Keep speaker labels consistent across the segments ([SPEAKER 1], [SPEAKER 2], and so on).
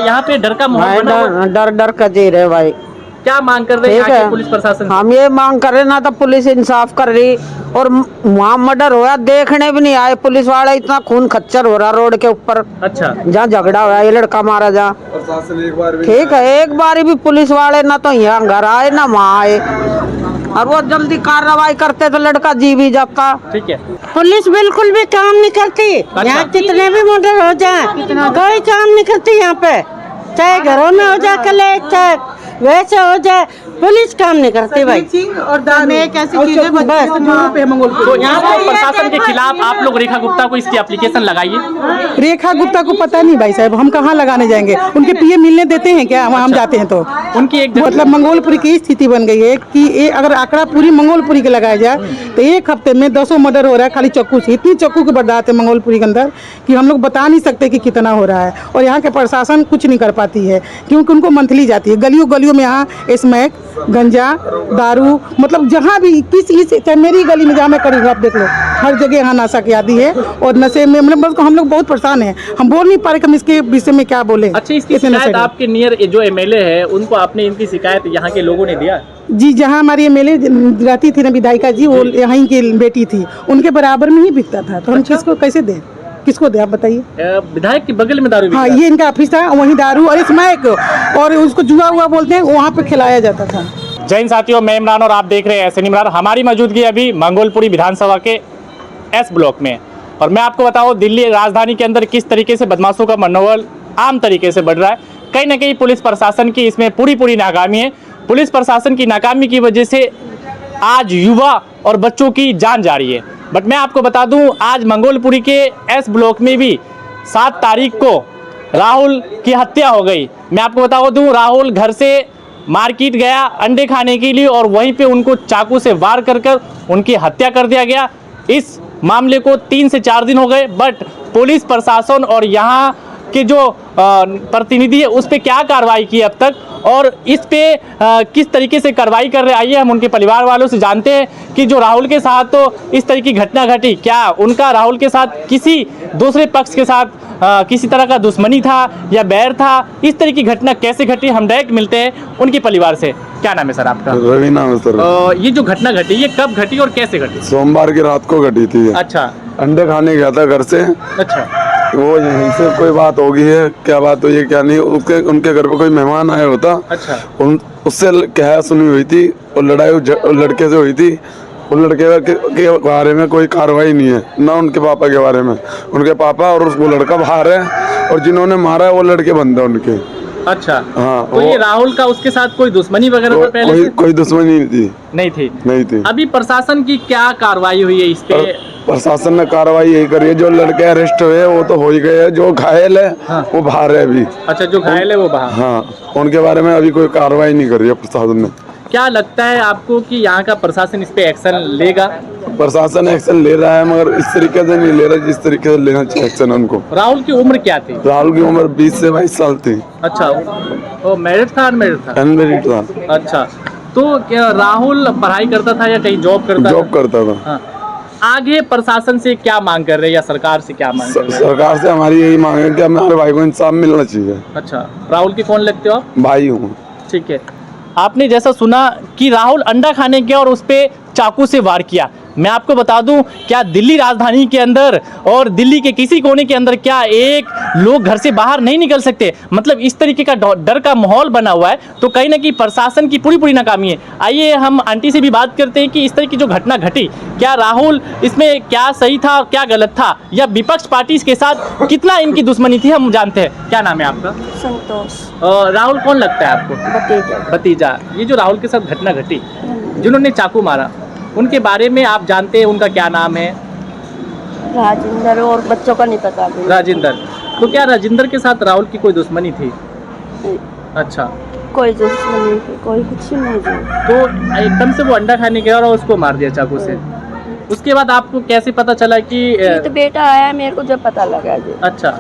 [SPEAKER 1] यहाँ पे डर का माहौल बना हुआ?
[SPEAKER 2] डर का जी रहे भाई।
[SPEAKER 1] क्या मांग कर रहे हैं यहाँ के पुलिस प्रशासन से?
[SPEAKER 2] हम ये मांग कर रहे ना तो पुलिस इंसाफ कर रही, और वहाँ मर्डर हो रहा देखने भी नहीं आए पुलिस वाले, इतना खून खच्चर हो रहा रोड के ऊपर।
[SPEAKER 1] अच्छा,
[SPEAKER 2] जहाँ झगड़ा हुआ ये लड़का मारा जा, ठीक है एक बार भी पुलिस वाले ना तो यहाँ घर आए ना वहाँ आए, और वो जल्दी कार्रवाई करते तो लड़का जी भी जाता।
[SPEAKER 1] ठीक है।
[SPEAKER 3] पुलिस बिल्कुल भी काम नहीं करती। यहाँ कितने भी मर्डर हो जाए कोई काम नहीं करती यहाँ पे, चाहे घरों में हो जाए कले, चाहे वैसे हो जाए, पुलिस काम नहीं करती भाई।
[SPEAKER 4] और दारू एक ऐसी चीज है
[SPEAKER 1] तो यहाँ पे प्रशासन के खिलाफ आप लोग रेखा गुप्ता को इसकी एप्लीकेशन लगाइए।
[SPEAKER 4] रेखा गुप्ता को पता नहीं भाई साहब, हम कहाँ लगाने जाएंगे, उनके पीए मिलने देते हैं क्या? हम जाते हैं तो
[SPEAKER 1] उनकी एक
[SPEAKER 4] मतलब मंगोलपुरी की स्थिति बन गई है कि अगर आंकड़ा पूरी मंगोलपुरी के लगाया जाए तो एक हफ्ते में 200 मर्डर हो रहा है खाली चाकू से। इतनी चाकू की बर्दाश्त है मंगोलपुरी के अंदर कि हम लोग बता नहीं सकते कि कितना हो रहा है, और यहाँ के प्रशासन कुछ नहीं कर पाती है क्योंकि उनको मंथली जाती है गलियों गलियों में। यहाँ स्मैक, गंजा, दारू, मतलब जहाँ भी चाहे मेरी गली में जहाँ मैं करी हूँ आप देख लो, हर जगह यहाँ नशा की आदि है, और नशे में मतलब हम लोग बहुत परेशान हैं। हम बोल नहीं पा रहे कि हम इसके विषय में क्या बोले।
[SPEAKER 1] अच्छा, इसकी शिकायत आपके नियर जो एमएलए है उनको आपने इनकी शिकायत यहाँ के लोगों ने दिया?
[SPEAKER 4] जी, जहाँ हमारी एमएलए रहती थी ना विधायिका जी, वो यहाँ की बेटी थी, उनके बराबर में ही बिकता था, तो हम किसको कैसे दें, किसको दे आप बताइए?
[SPEAKER 1] विधायक के बगल में दारू?
[SPEAKER 4] हाँ, ये इनका ऑफिस था, वहीं दारू और स्मैक और उसको जुआ हुआ बोलते हैं, वहाँ पे खिलाया जाता था।
[SPEAKER 1] जय हिंद साथियों, मैं इमरान और आप देख रहे हैं एसएन इमरान। हमारी मौजूदगी अभी मंगोलपुरी विधानसभा के एस ब्लॉक में, और मैं आपको बताऊं दिल्ली राजधानी के अंदर किस तरीके से बदमाशों का मनोबल आम तरीके से बढ़ रहा है। कहीं ना कहीं पुलिस प्रशासन की इसमें पूरी नाकामी है। पुलिस प्रशासन की नाकामी की वजह से आज युवा और बच्चों की जान जा रही है। बट मैं आपको बता दूं आज मंगोलपुरी के एस ब्लॉक में भी 7 तारीख को राहुल की हत्या हो गई। मैं आपको बता दूं राहुल घर से मार्केट गया अंडे खाने के लिए, और वहीं पे उनको चाकू से वार कर उनकी हत्या कर दिया गया। इस मामले को 3 से 4 दिन हो गए, बट पुलिस प्रशासन और यहाँ के जो प्रतिनिधि है उस पे क्या कार्रवाई की अब तक, और इस पे किस तरीके से कार्रवाई कर रहे, आइए हम उनके परिवार वालों से जानते हैं कि जो राहुल के साथ तो इस तरह की घटना घटी, क्या उनका राहुल के साथ किसी दूसरे पक्ष के साथ किसी तरह का दुश्मनी था या बैर था, इस तरह की घटना कैसे घटी? हम डायरेक्ट मिलते हैं उनके परिवार से। क्या नाम है सर आपका?
[SPEAKER 5] रवि नाम है सर।
[SPEAKER 1] ये जो घटना घटी ये कब घटी और कैसे घटी?
[SPEAKER 5] सोमवार की रात को घटी थी।
[SPEAKER 1] अच्छा,
[SPEAKER 5] अंडे खाने गया था घर से।
[SPEAKER 1] अच्छा,
[SPEAKER 5] वो यहीं से कोई बात हो गई है, क्या बात हुई है क्या नहीं, उनके घर पे कोई मेहमान आया होता।
[SPEAKER 1] अच्छा,
[SPEAKER 5] उससे क्या सुनी हुई थी, और लड़ाई लड़के से हुई थी। उन लड़के के बारे में कोई कार्रवाई नहीं है, ना उनके पापा के बारे में। उनके पापा और वो लड़का बाहर है, और जिन्होंने मारा है वो लड़के बंद है उनके।
[SPEAKER 1] अच्छा,
[SPEAKER 5] हाँ।
[SPEAKER 1] तो ये राहुल का उसके साथ कोई दुश्मनी वगैरह पहले से?
[SPEAKER 5] कोई दुश्मनी
[SPEAKER 1] नहीं थी। अभी प्रशासन की क्या कार्रवाई हुई है इस पे?
[SPEAKER 5] प्रशासन ने कार्रवाई यही करी है, जो लड़के अरेस्ट हुए वो तो हो ही गए, जो घायल है हाँ। वो बाहर है अभी।
[SPEAKER 1] अच्छा, जो घायल है वो बाहर?
[SPEAKER 5] हाँ, उनके बारे में अभी कोई कार्रवाई नहीं कर रही है प्रशासन ने।
[SPEAKER 1] क्या लगता है आपको कि यहाँ का प्रशासन इस पे एक्शन लेगा?
[SPEAKER 5] प्रशासन एक्शन ले रहा है, मगर इस तरीके से नहीं ले रहा जिस तरीके से लेना चाहिए एक्शन उनको।
[SPEAKER 1] राहुल की उम्र क्या थी?
[SPEAKER 5] राहुल की उम्र 20 से 22 साल थी।
[SPEAKER 1] अच्छा, वो मैरिड था अनमैरिड था?
[SPEAKER 5] अनमैरिड था।
[SPEAKER 1] अच्छा, तो क्या राहुल पढ़ाई करता था या कहीं जॉब करता था?
[SPEAKER 5] जॉब करता था।
[SPEAKER 1] हाँ। आगे प्रशासन से क्या मांग कर रहे हैं या सरकार से क्या मांग कर रहे हैं?
[SPEAKER 5] सरकार से हमारी यही मांग है कि हमारे भाई को इंसाफ मिलना चाहिए।
[SPEAKER 1] अच्छा, राहुल के कौन लगते हो आप?
[SPEAKER 5] भाई हूँ।
[SPEAKER 1] ठीक है, आपने जैसा सुना कि राहुल अंडा खाने गया और उस पे चाकू से वार किया। मैं आपको बता दूं क्या दिल्ली राजधानी के अंदर और दिल्ली के किसी कोने के अंदर क्या एक लोग घर से बाहर नहीं निकल सकते, मतलब इस तरीके का डर का माहौल बना हुआ है। तो कहीं ना कहीं प्रशासन की पूरी नाकामी है। आइए हम आंटी से भी बात करते हैं कि इस तरह की जो घटना घटी, क्या राहुल इसमें क्या सही था और क्या गलत था, या विपक्ष पार्टी के साथ कितना इनकी दुश्मनी थी, हम जानते हैं। क्या नाम है आपका?
[SPEAKER 3] संतोष।
[SPEAKER 1] राहुल कौन लगता है आपको? भतीजा। ये जो राहुल के साथ घटना घटी, जिन्होंने चाकू मारा, उनके बारे में आप जानते हैं, उनका क्या नाम है?
[SPEAKER 3] राजेंद्र, और बच्चों का नहीं पता।
[SPEAKER 1] राजेंद्र। तो क्या राजेंद्र के साथ राहुल की कोई दुश्मनी थी? अच्छा,
[SPEAKER 3] कोई दुश्मनी थी, कोई कुछ नहीं थी।
[SPEAKER 1] तो एकदम से वो अंडा खाने गया और उसको मार दिया चाकू से। उसके बाद आपको कैसे पता चला कि
[SPEAKER 3] तो बेटा आया मेरे को जब पता लगा जी।
[SPEAKER 1] अच्छा,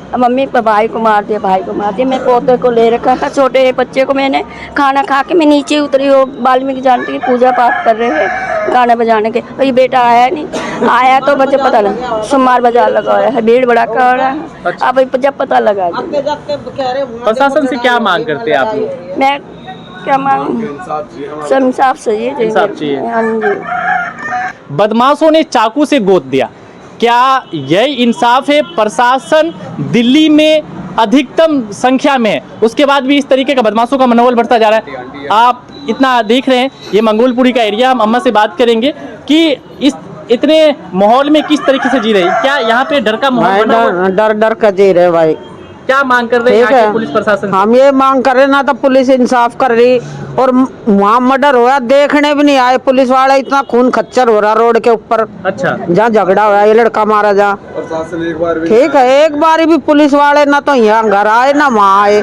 [SPEAKER 6] अब मम्मी भाई को मार दिया, भाई को मार दिया। मैं पोते को ले रखा था, छोटे बच्चे को। मैंने खाना खा के मैं नीचे उतरी, वो वाल्मीकि जानते की पूजा पाठ कर रहे हैं गाने बजाने के। और ये बेटा आया नहीं, आया तो बच्चे पता लगा सोमवार बाजार लगा है, भीड़ भड़ाका हो रहा है। अब जब पता लगा
[SPEAKER 1] प्रशासन से क्या मांग करते हैं आप लोग?
[SPEAKER 6] मैं क्या मांग, सब इंसाफ चाहिए,
[SPEAKER 1] इंसाफ चाहिए।
[SPEAKER 6] हाँ जी।
[SPEAKER 1] बदमाशों ने चाकू से गोद दिया, क्या यही इंसाफ है? प्रशासन दिल्ली में अधिकतम संख्या में है, उसके बाद भी इस तरीके का बदमाशों का मनोबल बढ़ता जा रहा है। आप इतना देख रहे हैं, ये मंगोलपुरी का एरिया। हम अम्मा से बात करेंगे कि इस इतने माहौल में किस तरीके से जी रही, क्या यहाँ पे डर का माहौल बना हुआ है?
[SPEAKER 2] डर डर कर जी रहे भाई।
[SPEAKER 1] क्या मांग कर रहे हैं
[SPEAKER 2] ठीक
[SPEAKER 1] यहाँ के
[SPEAKER 2] है,
[SPEAKER 1] पुलिस प्रशासन से?
[SPEAKER 2] हम ये मांग कर रहे ना, तो पुलिस इंसाफ कर रही और वहाँ मर्डर हो रहा देखने भी नहीं आए पुलिस वाले। इतना खून खच्चर हो रहा रोड के ऊपर,
[SPEAKER 1] अच्छा,
[SPEAKER 2] जहाँ झगड़ा हुआ ये लड़का मारा जहाँ। ठीक है, एक बार भी पुलिस वाले ना तो यहाँ घर आए ना वहाँ आए,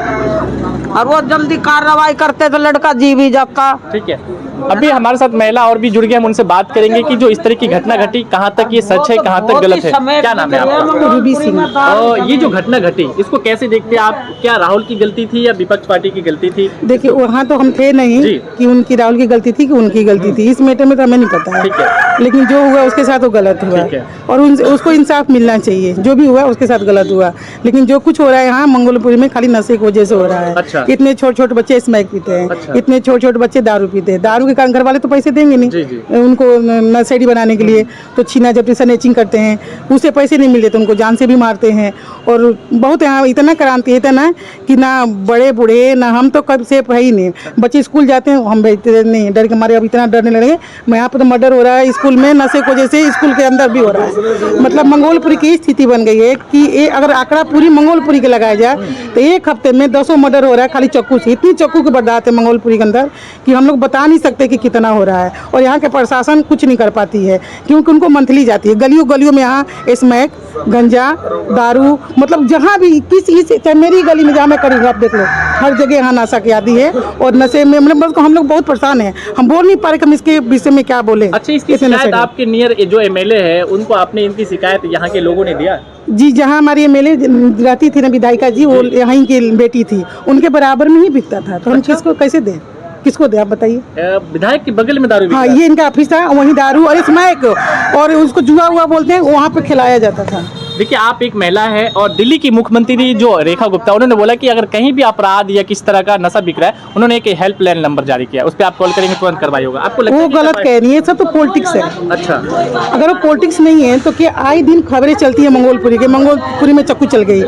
[SPEAKER 2] और वो जल्दी कार्रवाई करते तो लड़का जी भी जाता।
[SPEAKER 1] ठीक है। अभी हमारे साथ महिला और भी जुड़ गए, हम उनसे बात करेंगे कि जो इस तरह की घटना घटी, कहाँ तक ये सच है, कहाँ तक गलत है। क्या नाम है आपका?
[SPEAKER 4] रूबी सिंह।
[SPEAKER 1] और ये जो घटना घटी, इसको कैसे देखते हैं आप? क्या राहुल की गलती थी या विपक्ष पार्टी की गलती थी?
[SPEAKER 4] देखिए, वहाँ तो हम थे नहीं
[SPEAKER 1] जी।
[SPEAKER 4] कि उनकी राहुल की गलती थी कि उनकी गलती थी, इस मैटर में तो हमें नहीं पता है।
[SPEAKER 1] ठीक है।
[SPEAKER 4] लेकिन जो हुआ उसके साथ वो गलत हुआ,
[SPEAKER 1] ठीक है।
[SPEAKER 4] और उसको इंसाफ मिलना चाहिए। जो भी हुआ उसके साथ गलत हुआ, लेकिन जो कुछ हो रहा है यहाँ मंगोलपुरी में खाली नशे की वजह से हो रहा है।
[SPEAKER 1] अच्छा।
[SPEAKER 4] इतने छोटे छोटे बच्चे स्मैक पीते हैं।
[SPEAKER 1] अच्छा।
[SPEAKER 4] इतने छोटे छोटे बच्चे दारू पीते हैं। दारू के कारण घर वाले तो पैसे देंगे
[SPEAKER 1] जी,
[SPEAKER 4] नहीं
[SPEAKER 1] जी।
[SPEAKER 4] उनको नशेड़ी बनाने के लिए, तो छीना झपटी स्नैचिंग करते हैं, उससे पैसे नहीं मिलते तो उनको जान से भी मारते हैं। और बहुत यहाँ इतना क्रांति है ना कि ना बड़े बूढ़े ना हम तो कब से है ही नहीं। बच्चे स्कूल जाते हैं, हम भेजते नहीं, डर के मारे अब इतना डरने लगे। मैं यहाँ पर तो मर्डर हो रहा है स्कूल में, नशे की वजह से स्कूल के अंदर भी हो रहा है। मतलब मंगोलपुरी की स्थिति बन गई है कि ये अगर आंकड़ा पूरी मंगोलपुरी के लगाया जाए तो एक हफ्ते में 200 मर्डर हो रहा है खाली चक्कू से। इतनी चक्कू की बर्दाश्त है मंगोलपुरी के अंदर कि हम लोग बता नहीं सकते कि कितना हो रहा है। और यहाँ के प्रशासन कुछ नहीं कर पाती है क्योंकि उनको मंथली जाती है गलियों गलियों में। यहाँ स्मैक, गंजा, दारू, मतलब जहाँ भी चाहे मेरी गली में जहाँ मैं करूँगा आप देख लो, हर जगह यहाँ नशा की आदि है। और नशे में मतलब हम लोग बहुत परेशान हैं, हम बोल नहीं पा रहे कि हम इसके विषय में क्या बोले।
[SPEAKER 1] अच्छा, इसकी शिकायत आपके नियर जो एमएलए है उनको आपने इनकी शिकायत यहाँ के लोगों ने दिया?
[SPEAKER 4] जी, जहाँ हमारी एमएलए रहती थी ना विधायिका जी, वो यहाँ की बेटी थी, उनके बराबर में ही बिकता था। तो हम किसको कैसे दें, किसको दे आप बताइए?
[SPEAKER 1] विधायक के बगल में दारू बिक
[SPEAKER 4] हाँ,
[SPEAKER 1] रहा है।
[SPEAKER 4] ये इनका ऑफिस था, वहीं दारू और स्मैक और उसको जुआ हुआ बोलते हैं, वहाँ पे खिलाया जाता था।
[SPEAKER 1] देखिए, आप एक महिला है और दिल्ली की मुख्यमंत्री जो रेखा गुप्ता, उन्होंने बोला कि अगर कहीं भी अपराध या किस तरह का नशा बिक रहा है, उन्होंने एक हेल्पलाइन नंबर जारी किया, उस पर आप कॉल करेंगे तुरंत कार्रवाई होगा। आपको लगता
[SPEAKER 4] वो
[SPEAKER 1] है कि
[SPEAKER 4] गलत कह रही है, सब तो पॉलिटिक्स है।
[SPEAKER 1] अच्छा,
[SPEAKER 4] अगर वो पॉलिटिक्स नहीं है तो क्या आए दिन खबरें चलती है मंगोलपुरी में चक्कू चल गई,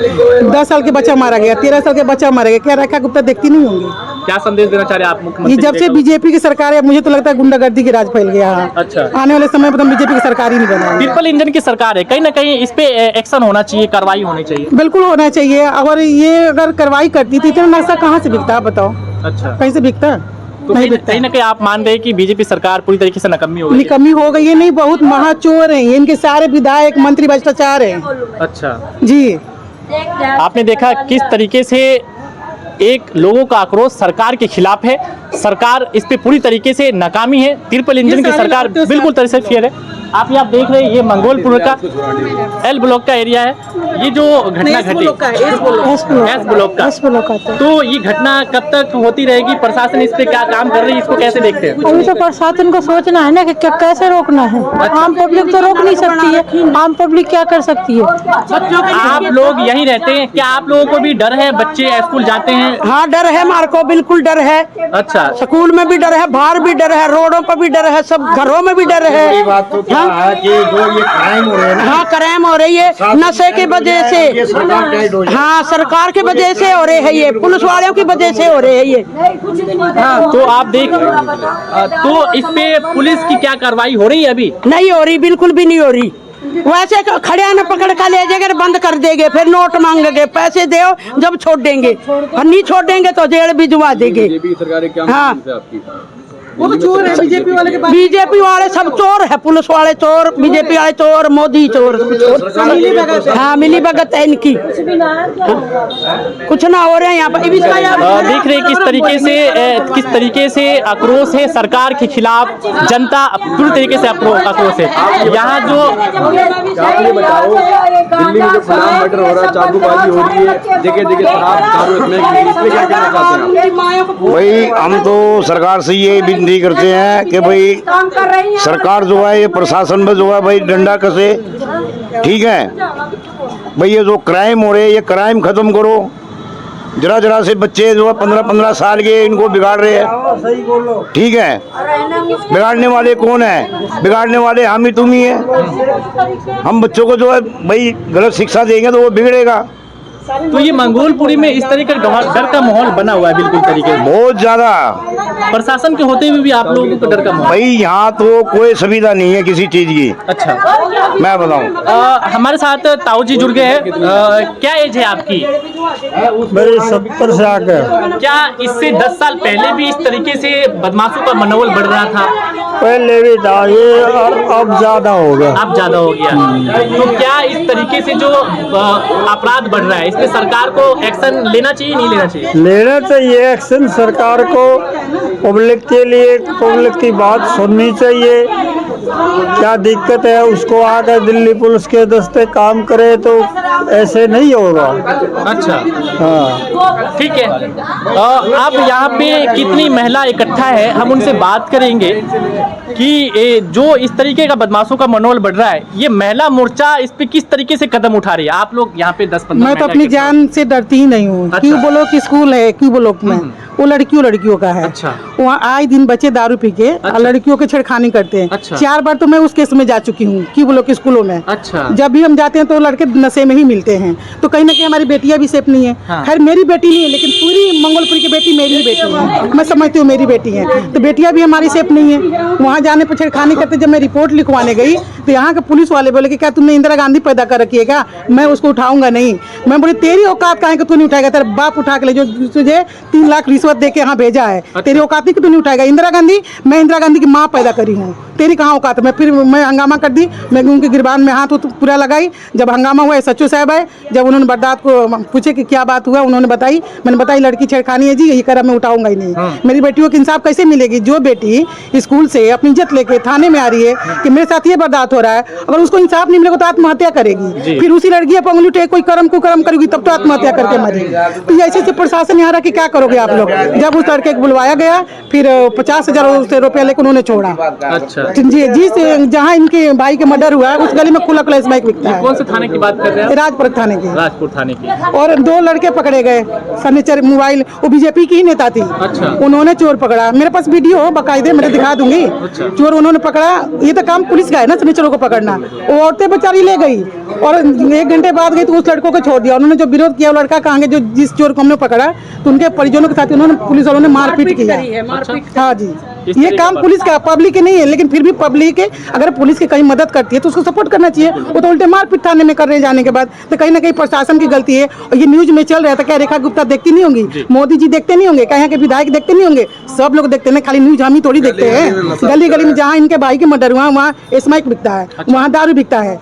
[SPEAKER 4] 10 साल के बच्चा मारा गया, 13 साल के बच्चा मारा गया। क्या रेखा गुप्ता देखती नहीं होंगी?
[SPEAKER 1] क्या संदेश देना चाह रहे हैं आप
[SPEAKER 4] ये
[SPEAKER 1] मुख्यमंत्री?
[SPEAKER 4] जब से बीजेपी की सरकार है मुझे तो लगता है गुंडागर्दी की राज फैल गया है।
[SPEAKER 1] अच्छा।
[SPEAKER 4] आने वाले समय में तो बीजेपी की सरकार ही नहीं बना।
[SPEAKER 1] ट्रिपल इंजन की सरकार है, कहीं ना कहीं इस पे एक्शन होना चाहिए, कार्रवाई होनी चाहिए।
[SPEAKER 4] बिल्कुल होना चाहिए। अगर ये अगर कार्रवाई करती थी तो नशा कहाँ से बिकता आप बताओ?
[SPEAKER 1] अच्छा,
[SPEAKER 4] कहीं से बिकता
[SPEAKER 1] तो
[SPEAKER 4] नहीं
[SPEAKER 1] कहीं
[SPEAKER 4] बिकता।
[SPEAKER 1] ना कहीं आप मान रहे हैं कि बीजेपी सरकार पूरी तरीके से नकम्मी हो गई है?
[SPEAKER 4] निकम्मी हो गई है। नहीं, बहुत महाचोर हैं ये, इनके सारे विधायक मंत्री भ्रष्टाचार हैं।
[SPEAKER 1] अच्छा
[SPEAKER 4] जी,
[SPEAKER 1] आपने देखा किस तरीके से एक लोगों का आक्रोश सरकार के खिलाफ है। सरकार इस पे पूरी तरीके से नाकामी है। ट्रिपल इंजन की सरकार बिल्कुल तरह से फेयर है। आप देख रहे हैं, ये मंगोलपुर का एल ब्लॉक का एरिया है। ये जो घटना घटी एस ब्लॉक का, तो ये घटना कब तक होती रहेगी? प्रशासन इस पे क्या काम कर रही है, इसको कैसे देखते हैं?
[SPEAKER 3] अभी तो प्रशासन को सोचना है ना कि कैसे रोकना है। आम पब्लिक तो रोक नहीं सकती है, आम पब्लिक क्या कर सकती है?
[SPEAKER 1] आप लोग यहीं रहते हैं, क्या आप लोगों को भी डर है? बच्चे स्कूल जाते हैं?
[SPEAKER 2] हाँ, डर है हमारे को, बिल्कुल डर है।
[SPEAKER 1] अच्छा,
[SPEAKER 2] स्कूल में भी डर है, बाहर भी डर है, रोडों पर भी डर है, सब घरों में भी डर है।
[SPEAKER 7] है कि जो ये क्राइम हो रहे हैं ना,
[SPEAKER 2] हाँ, क्राइम हो रही है नशे की वजह से।
[SPEAKER 7] ये सरकार क्या ही
[SPEAKER 2] हाँ, सरकार की वजह से हो रहे हैं, ये पुलिस वालों की वजह से हो रहे हैं ये। हाँ,
[SPEAKER 1] तो आप देख, तो इस पे पुलिस की क्या कार्रवाई हो रही है? अभी
[SPEAKER 2] नहीं हो रही, बिल्कुल भी नहीं हो रही। वैसे खड़े आना पकड़ कर ले जाएंगे, बंद कर देंगे, फिर नोट मांगेंगे, पैसे दो जब छोड़ देंगे, और नहीं छोड़ देंगे तो जेल भिजवा देंगे।
[SPEAKER 8] सरकार क्या
[SPEAKER 2] हाँ,
[SPEAKER 4] वो तो चोर है बीजेपी वाले के पास।
[SPEAKER 2] बीजेपी वाले सब चोर है, पुलिस वाले चोर, बीजेपी वाले चोर, मोदी चोर, हाँ मिली भगत है इनकी, कुछ ना हो रहे हैं यहाँ पर।
[SPEAKER 1] देख रहे किस तरीके से आक्रोश है सरकार के खिलाफ, जनता पूरी तरीके से आक्रोश है। यहाँ जो
[SPEAKER 8] आप ये बताओ, दिल्ली में जो फलाम मर्डर हो रहा है, चाकूबाजी हो रही है, जगह जगह शराब दारू इस पे क्या कहना चाहते हैं?
[SPEAKER 7] भाई हम तो सरकार से ये विनती करते हैं कि भाई सरकार जो है ये प्रशासन में जो है भाई डंडा कसे, ठीक है भाई। ये जो क्राइम हो रहे हैं ये क्राइम खत्म करो। जरा जरा से बच्चे जो है 15-15 साल के इनको बिगाड़ रहे हैं, ठीक है। बिगाड़ने वाले कौन है? बिगाड़ने वाले हम ही तुम ही है। हम बच्चों को जो है भाई गलत शिक्षा देंगे तो वो बिगड़ेगा।
[SPEAKER 1] तो ये मंगोलपुरी में इस तरह का डर का माहौल बना हुआ है बिल्कुल तरीके से,
[SPEAKER 7] बहुत ज्यादा।
[SPEAKER 1] प्रशासन के होते हुए भी आप लोगों को डर का माहौल?
[SPEAKER 7] भाई यहाँ तो कोई सुविधा नहीं है किसी चीज की।
[SPEAKER 1] अच्छा,
[SPEAKER 7] मैं बताऊँ,
[SPEAKER 1] हमारे साथ ताऊ जी जुड़ गए हैं। क्या एज है आपकी?
[SPEAKER 9] मेरे 70 से आगे।
[SPEAKER 1] क्या इससे 10 साल पहले भी इस तरीके से बदमाशों का मनोबल बढ़ रहा था?
[SPEAKER 9] पहले भी था ये, और अब ज्यादा हो गया।
[SPEAKER 1] अब ज्यादा हो गया। तो क्या इस तरीके से जो अपराध बढ़ रहा है, इस पे सरकार को एक्शन लेना चाहिए, नहीं लेना चाहिए?
[SPEAKER 9] लेना चाहिए एक्शन सरकार को। पब्लिक के लिए पब्लिक की बात सुननी चाहिए। क्या दिक्कत है उसको आकर दिल्ली पुलिस के दस्ते काम करे तो ऐसे नहीं होगा।
[SPEAKER 1] अच्छा,
[SPEAKER 9] हाँ
[SPEAKER 1] ठीक है। अब यहाँ पे कितनी महिला इकट्ठा है, हम उनसे बात करेंगे कि जो इस तरीके का बदमाशों का मनोबल बढ़ रहा है, ये महिला मोर्चा इस पे किस तरीके से कदम उठा रही है? आप लोग यहाँ पे 10-15
[SPEAKER 4] मैं तो अपनी जान से डरती ही नहीं हूँ।
[SPEAKER 1] अच्छा।
[SPEAKER 4] क्यों बोलो कि स्कूल है, क्यों बोलो में वो लड़कियों का है।
[SPEAKER 1] अच्छा।
[SPEAKER 4] वहाँ आए दिन बच्चे दारू पी के
[SPEAKER 1] अच्छा।
[SPEAKER 4] लड़कियों के छेड़खानी करते हैं।
[SPEAKER 1] अच्छा।
[SPEAKER 4] 4 बार तो मैं उस केस में जा चुकी हूँ, क्यों बोलो कि स्कूलों में।
[SPEAKER 1] अच्छा।
[SPEAKER 4] जब भी हम जाते हैं तो लड़के नशे में ही मिलते हैं, तो कहीं ना कहीं हमारी बेटियां भी सेफ नहीं है।
[SPEAKER 1] हाँ।
[SPEAKER 4] खैर मेरी बेटी नहीं है, लेकिन पूरी मंगोलपुरी की बेटी मेरी ही बेटी है, मैं समझती हूँ मेरी बेटी है, तो बेटियां भी हमारी सेफ नहीं है। वहाँ जाने पर छेड़खानी करते, जब मैं रिपोर्ट लिखवाने गई तो यहाँ के पुलिस वाले बोले कि क्या तुमने इंदिरा गांधी पैदा कर रखी है क्या? मैं उसको उठाऊंगा नहीं। मैं बोली तेरी औकात कहाँ है कि तू नहीं उठाएगा? तेरा बाप उठा के ले, जो तुझे 3 लाख रिश्वत दे के यहाँ भेजा है। तेरी औकात नहीं कि तू नहीं उठाएगा? इंदिरा गांधी, मैं इंदिरा गांधी की माँ पैदा करी हूँ, तेरी कहाँ औकात है? मैं हंगामा कर दी, मैं उनके गिरबान में हाथ पूरा लगाई। जब हंगामा हुआ, सच्चू साहब आए, जब उन्होंने बर्दात को पूछे कि क्या बात हुआ, उन्होंने बताई, मैंने बताई लड़की छेड़खानी है जी, यही करा, मैं उठाऊंगा ही नहीं। मेरी बेटियों को इंसाफ कैसे मिलेगी? जो बेटी स्कूल से अपनी इज्जत लेके थाने में आ रही है कि मेरे साथ ये बर्दात हो रहा है, अगर उसको इंसाफ नहीं मिलेगा तो आत्महत्या करेगी। फिर उसी लड़की पर उंगली उठे कोई कुकर्म करेगी, तब तो आत्महत्या करके मरेगी। तो ऐसे प्रशासन यहाँ रह के क्या करोगे आप लोग? जब उस लड़के को बुलवाया गया, फिर 50,000 रुपया लेकर उन्होंने छोड़ा।
[SPEAKER 1] अच्छा
[SPEAKER 4] जी, जहाँ इनके भाई के मर्डर हुआ है उस गली में खुला स्माइक बिकता है।
[SPEAKER 1] कौन से थाने की बात कर रहे हैं?
[SPEAKER 4] राजपुर थाने की।
[SPEAKER 1] राजपुर थाने की।
[SPEAKER 4] और 2 लड़के पकड़े गए, फर्नीचर मोबाइल, वो बीजेपी की ही नेता थी।
[SPEAKER 1] अच्छा।
[SPEAKER 4] उन्होंने चोर पकड़ा, मेरे पास वीडियो हो बकायदे, मैं दिखा दूंगी।
[SPEAKER 1] अच्छा।
[SPEAKER 4] चोर उन्होंने पकड़ा, ये तो काम पुलिस का है ना फर्नीचरों को पकड़ना। वो औरतें बेचारी ले गई और 1 घंटे बाद गई तो उस लड़कों को छोड़ दिया। उन्होंने जो विरोध किया, वो लड़का कहाँ गया जो जिस चोर को हमने पकड़ा, तो उनके परिजनों के साथ उन्होंने पुलिस वालों ने मारपीट किया। हाँ जी, ये काम पुलिस का, पब्लिक के नहीं है, लेकिन फिर भी पब्लिक है, अगर पुलिस की कहीं मदद करती है तो उसको सपोर्ट करना चाहिए। वो तो उल्टे मारपीट थाने में कर रहे जाने के बाद, तो कहीं ना कहीं प्रशासन की गलती है। और ये न्यूज में चल रहा था, क्या रेखा गुप्ता देखती नहीं होंगी, मोदी जी देखते नहीं होंगे, यहाँ के विधायक देखते नहीं होंगे? सब लोग देखते हैं, खाली न्यूज हम ही थोड़ी देखते हैं। गली गली में जहाँ इनके भाई के मर्डर हुआ, वहाँ स्माइक बिकता है, वहाँ दारू बिकता है।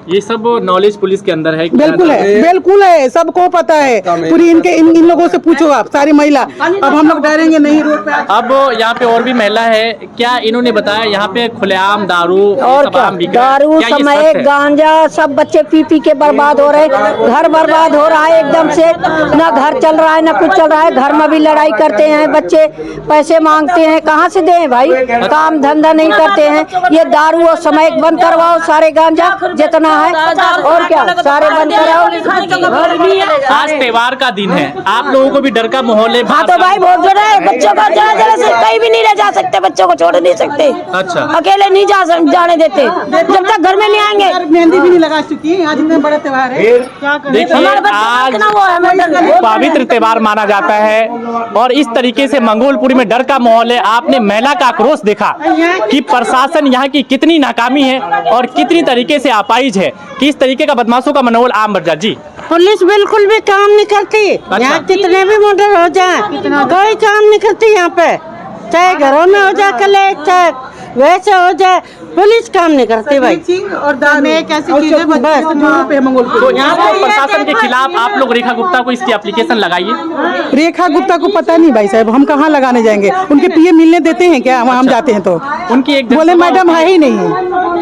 [SPEAKER 1] ये सब नॉलेज पुलिस के अंदर है?
[SPEAKER 4] बिल्कुल है, बिल्कुल है, सबको पता है। पूरी इन लोगों से पूछो आप, सारी महिला। अब हम लोग डरेंगे नहीं रोड पे।
[SPEAKER 1] अब यहाँ पे और भी महिला है, क्या इन्होंने बताया यहाँ पे खुलेआम दारू
[SPEAKER 10] और क्या, दारू समय गांजा, सब बच्चे पी के बर्बाद हो रहे, घर बर्बाद हो रहा है एकदम से। ना घर चल रहा है, ना कुछ चल रहा है। घर में भी लड़ाई करते हैं बच्चे, पैसे मांगते हैं, कहाँ से दें भाई? काम धंधा नहीं करते हैं। ये दारू और समय बंद करवाओ, सारे गांजा जितना है, और क्या सारे बंद कराओ।
[SPEAKER 1] आज त्योहार का दिन है, आप लोगों को भी डर का माहौल है?
[SPEAKER 10] हाँ तो भाई बहुत डर है। बच्चों को जरा से कहीं भी नहीं ले जा सकते, बच्चों को छोड़ नहीं सकते।
[SPEAKER 1] अच्छा।
[SPEAKER 10] अकेले नहीं जाने देते जब तक घर में नहीं आएंगे।
[SPEAKER 4] मेहंदी भी नहीं लगा चुकी है, आज इतना बड़ा त्योहार है।
[SPEAKER 1] देखिए, आज पवित्र त्योहार माना जाता है और इस तरीके से मंगोलपुरी में डर का माहौल है। आपने महिला का आक्रोश देखा कि प्रशासन यहाँ की कितनी नाकामी है और कितनी तरीके से अपाहिज है, किस तरीके का बदमाशों का मनोबल आम बढ़ जाए। जी,
[SPEAKER 3] पुलिस बिल्कुल भी काम नहीं करती।
[SPEAKER 1] अच्छा।
[SPEAKER 3] यहाँ कितने भी मर्डर हो जाए, कोई काम नहीं करती यहाँ पे। चाहे घरों में हो जाए कले, चाहे वैसे हो जाए, पुलिस काम नहीं करती भाई।
[SPEAKER 4] और दारू एक ऐसी चीज है बस पे मंगोलपुरी।
[SPEAKER 1] तो यहाँ पे प्रशासन के खिलाफ आप लोग रेखा गुप्ता को इसकी एप्लीकेशन लगाइए।
[SPEAKER 4] रेखा गुप्ता को पता नहीं भाई साहब, हम कहाँ लगाने जाएंगे? उनके पीए मिलने देते हैं क्या? वहाँ हम जाते हैं तो
[SPEAKER 1] उनकी एक
[SPEAKER 4] बोले
[SPEAKER 1] जनसभा
[SPEAKER 4] मैडम है ही नहीं,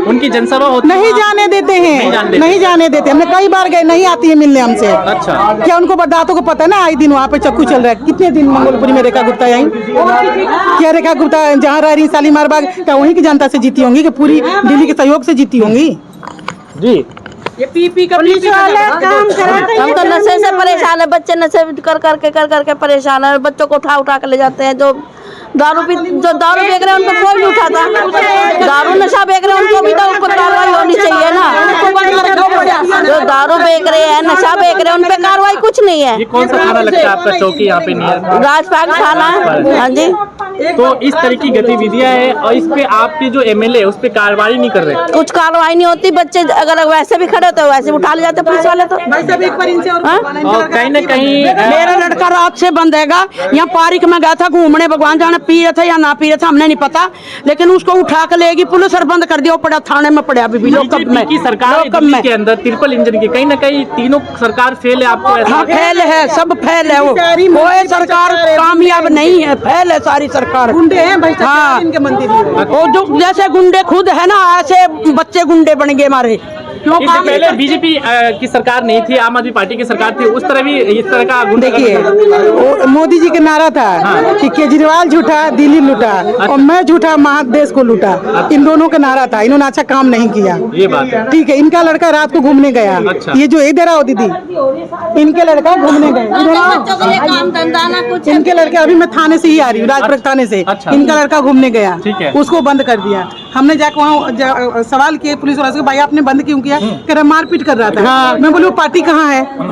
[SPEAKER 1] उनकी जनसभा होती
[SPEAKER 4] नहीं जाने देते हैं, नहीं जाने देते। हमने कई बार गए, नहीं आती है मिलने हमसे।
[SPEAKER 1] अच्छा।
[SPEAKER 4] क्या उनको बर्दातों को पता है ना? आए दिन वहाँ पे चक्कू चल रहा है। कितने दिन मंगोलपुरी में रेखा गुप्ता आई? क्या रेखा गुप्ता जहाँ रह रही शालीमार बाग, क्या वहीं की जनता से जीती होंगी कि पूरी दिल्ली के सहयोग से जीती होंगी?
[SPEAKER 1] जी
[SPEAKER 2] ये पीपी का
[SPEAKER 3] पुलिस वाले काम कराते
[SPEAKER 6] हम तो नशे से परेशान है, बच्चे नशे कर करके परेशान है। बच्चों को उठा के ले जाते हैं। जो दारू बेच रहे हैं उनको कोई नहीं उठाता। दारू नशा बेच रहे हैं उनको भी तो उनको कार्रवाई होनी चाहिए ना। उनको बंद कर दो। जो दारू बेच रहे हैं, नशा बेच रहे हैं, उन पे कार्रवाई कुछ नहीं है।
[SPEAKER 1] ये कौन सा थाना लगता है आपका चौकी यहाँ पे नियर?
[SPEAKER 6] राजपाट थाना। हाँ जी।
[SPEAKER 1] तो इस तरह की गतिविधियां है और इस पे आपके जो एमएलए उस पे कार्रवाई नहीं कर रहे।
[SPEAKER 6] कुछ कार्रवाई नहीं होती। बच्चे अगर वैसे भी खड़े होते वैसे उठा ले जाते पुलिस वाले। तो
[SPEAKER 1] और कहीं न कहीं
[SPEAKER 2] मेरा लड़का रात से बंद हैगा। यहाँ पार्क में गया था घूमने, भगवान जाने पी रहे थे या ना पी रहे थे हमने नहीं पता, लेकिन उसको उठा के लेगी पुलिस और बंद कर दिया। पड़ा थाने में पड़ा अभी भी लोकअप में।
[SPEAKER 1] की सरकार दिल्ली के अंदर ट्रिपल इंजन की कहीं न कहीं तीनों सरकार फेल है। आपको ऐसा
[SPEAKER 2] हाँ फेल है, सब फेल है। वो कोई सरकार कामयाब नहीं है, फेल है सारी सरकार।
[SPEAKER 4] गुंडे हैं भाई,
[SPEAKER 2] हाँ।
[SPEAKER 4] इनके मंदिर
[SPEAKER 2] वो जो जैसे गुंडे खुद है ना, ऐसे बच्चे गुंडे बन गए हमारे।
[SPEAKER 1] इससे पहले बीजेपी की सरकार नहीं थी, आम आदमी पार्टी की सरकार थी, उस तरह भी इस तरह का
[SPEAKER 4] देखिए मोदी जी का नारा था कि केजरीवाल झूठा दिल्ली लूटा और मैं झूठा महादेश को लूटा। इन दोनों का नारा था। इन्होंने अच्छा काम नहीं किया।
[SPEAKER 1] ये बात है।
[SPEAKER 4] ठीक है, इनका लड़का रात को घूमने गया।
[SPEAKER 1] अच्छा।
[SPEAKER 4] ये जो इधर आओ दीदी, इनके लड़का घूमने गए। इधर आओ।
[SPEAKER 6] काम धंधा ना कुछ।
[SPEAKER 4] इनके लड़के, अभी मैं थाने से ही आ रही हूँ, राजपुर थाने से।
[SPEAKER 1] अच्छा।
[SPEAKER 4] इनका लड़का घूमने गया,
[SPEAKER 1] ठीक है।
[SPEAKER 4] उसको बंद कर दिया। हमने जाकर वहाँ सवाल किए पुलिस वाले से, भाई आपने बंद क्यों किया? कह रहा मारपीट कर रहा था। मैं बोली वो पार्टी कहाँ है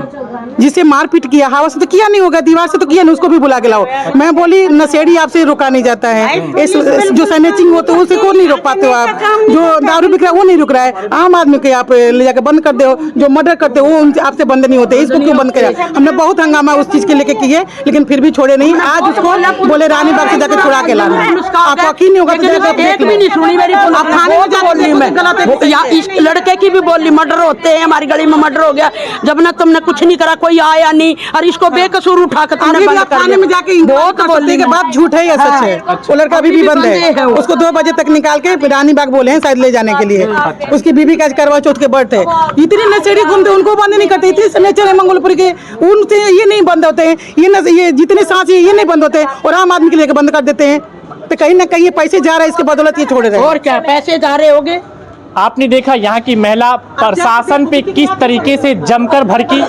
[SPEAKER 4] जिसे मारपीट किया? हवा से तो किया नहीं होगा, दीवार से तो किया नहीं, उसको भी बुला के लाओ। मैं बोली नशेड़ी आपसे रोका नहीं जाता है। जो सैनिचिंग होते हैं उसे को नहीं रोक पाते हो आप। जो दारू बिक रहा है वो नहीं रुक रहा है। आम आदमी के आप ले जाकर बंद कर दो। जो मर्डर करते हो वो आपसे बंद नहीं होते, इसको क्यों बंद किया? हमने बहुत हंगामा उस चीज के लेके किए, लेकिन फिर भी छोड़े नहीं। आज उसको बोले रानी बाग से जाकर छुड़ा के लाना। आपको यकीन नहीं होगा तो
[SPEAKER 2] एक भी नहीं सुनी मेरी पुलिस।
[SPEAKER 4] आप थाने में जाके
[SPEAKER 2] बोली मैं
[SPEAKER 4] गलत है।
[SPEAKER 2] या इस लड़के की भी बोली मर्डर होते हैं, हमारी गली में मर्डर हो गया। जब ना तुमने कुछ नहीं करा, कोई आया नहीं, और इसको बेकसूर उठा के तुमने बंद कर
[SPEAKER 4] थाने में जाके
[SPEAKER 2] बहुत बोलने
[SPEAKER 4] के बाद झूठ है या सच है? वो लड़का अभी भी बंद है। उसको 2 बजे तक निकाल के रानी बाग बोले हैं शायद ले जाने के लिए। उसकी बीबी का करवा चौथ के बर्थ है। इतनी नशेड़ी घूमते उनको बंद नहीं करते। इतने नेचर है मंगोलपुरी के, उनसे ये नहीं बंद होते हैं। ये जितने सांस ये नहीं बंद होते, और आम आदमी के लिए बंद कर देते हैं। तो कहीं ना कहीं ये पैसे जा रहा है, इसके बदौलत ये छोड़ रहे हैं।
[SPEAKER 2] और क्या पैसे जा रहे होंगे?
[SPEAKER 1] आपने देखा यहाँ की महिला प्रशासन पे किस तरीके से जमकर भड़की,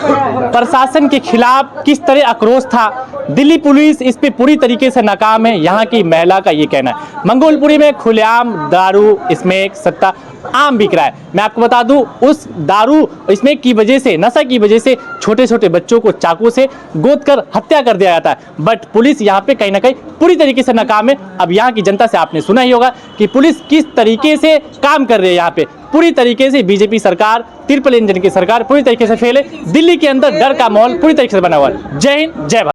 [SPEAKER 1] प्रशासन के खिलाफ किस तरह आक्रोश था। दिल्ली पुलिस इस पे पूरी तरीके से नाकाम है, यहाँ की महिला का ये कहना है। मंगोलपुरी में खुलेआम दारू स्मैक सट्टा आम बिक रहा है। मैं आपको बता दूं, उस दारू स्मैक की वजह से, नशा की वजह से छोटे छोटे बच्चों को चाकू से गोद कर हत्या कर दिया जाता है। बट पुलिस यहाँ पे कहीं ना कहीं पूरी तरीके से नाकाम है। अब यहाँ की जनता से आपने सुना ही होगा कि पुलिस किस तरीके से काम कर रही है। यहाँ पे पूरी तरीके से बीजेपी सरकार, ट्रिपल इंजन की सरकार पूरी तरीके से फेल है। दिल्ली के अंदर डर का माहौल पूरी तरीके से बना हुआ है। जय हिंद, जय भारत।